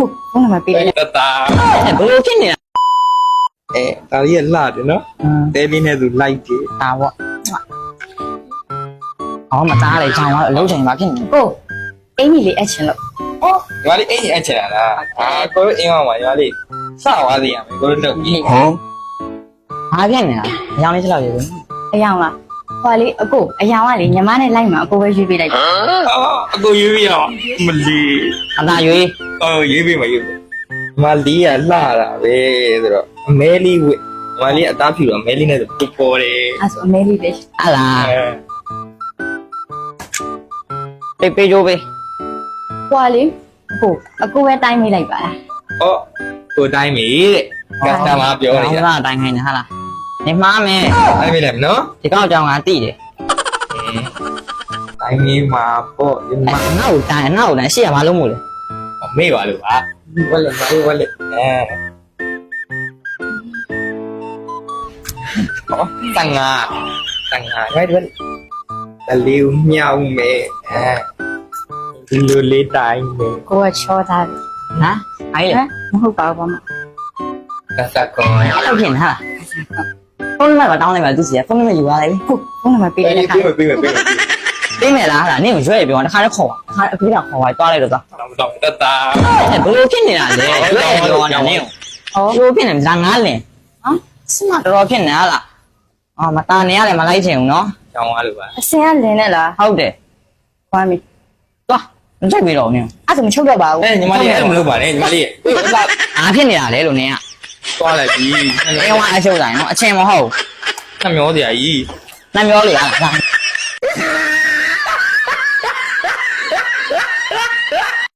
ဟုတ်ဘုန်းကမပေးတယ် တတာ ဘယ်လိုဖြစ်နေတာ ဒါလေးကလှတယ်နော်တဲလေးနဲ့သူလိုက်တယ် ဒါပေါ့အော်မသားလေကြောင်ကအလုံးချိန်မှာဖြစ်နေ ကိုအင်းကြီးလေးအချင်းလို့ ဟောညီမလေးအိမ်ကြီးအချင်လားကိုတို့အိမ်အောင်ပါညီမလေးစသွားသေးရမယ်ကိုတို့လုပ်ပြီး ဘာဖြစ်နေတာအကြောင်းလေးချက်လောက်ရေ အယောင်လားဟွာလေအကိုအယောင်ကလေညီမနဲ့လိုက်မှာအကိုပဲရွေးပေးလိုက်တယ် အကိုရွေးပြီးတော့မလီ အသာရွေး ရွေးပြီးမရွေးမလီကလှတာပဲဆိုတော့အမဲလေးဝစ်မလီအသားဖြူတော့အမဲလေးနဲ့ပူပေါ်တယ် အဲ့ဆိုအမဲလေးပဲ ဟာလားပေးကြိုးပေး ဟွာလေအကိုပဲတိုင်းမိလိုက်ပါလား ဟောကိုတိုင်းမီတဲ့ကစတမာပြောနေတာ ဟာတိုင်းခိုင်းနေဟာလားနေမှားမယ် တိုင်းမီလည်းနော် ဒီကောင်ကြောင်ကတိတယ် တိုင်းမီမှာပေါ့ဒီမှာ ငါ့ကိုတိုင်းရှေ့ကဘာလို့မို့လဲ မေ့ပါလို့ပါဝက်လက်ဝက်လက်ဟောတန်ငါရိုက်တယ်တလီဦးမြောက်မယ်ဒီလိုလေးတိုင်းမယ် ကိုကချောသားတယ် ဟမ်အဲ့လေ မဟုတ်ပါဘူးဘာမှ ကစကော အဲ့လိုဖြစ်နေဟာလားဖုန်းနံပါတ်တောင်းလိုက်ပါသူစီကဖုန်းနံပါတ်ယူသွားလိုက်ပြီ ဟုတ်ဘုန်းကမပေးတယ်ခါ ပေးမယ် ပေးမယ်လားဟာလားနင့်ကိုရွေးပြောတခါတည်းခေါ်ပါတခါအခုကခေါ်ပါတွားလိုက်တော့သွား တော့တတာ ဘယ်လိုဖြစ်နေတာလဲရွေးပြောနေတာနင့်ကို ဟော ဘယ်လိုဖြစ်နေလဲငါလင် ဟမ် စမတော်တော်ဖြစ်နေဟာလားအော်မตาနေရတယ်မလိုက်ချင်ဘူးနော် ချောင်းသွားလို့ပါ အစင်ကလင်းနဲ့လား ဟုတ်တယ် ဟွာမီ သွားမကြိုက်ပြီတော့နင် အဲ့ဆိုမချုပ်တော့ပါဘူး ညီမလေးအဲ့လိုမလုပ်ပါနဲ့ညီမလေး အားဖြစ်နေတာလေလို့နင်က သွားလိုက်ပြီ အဲဝါအရှုပ်တိုင်းနော်အချင်းမဟုတ် နှမျောစရာကြီး နှမျောလေဟာလား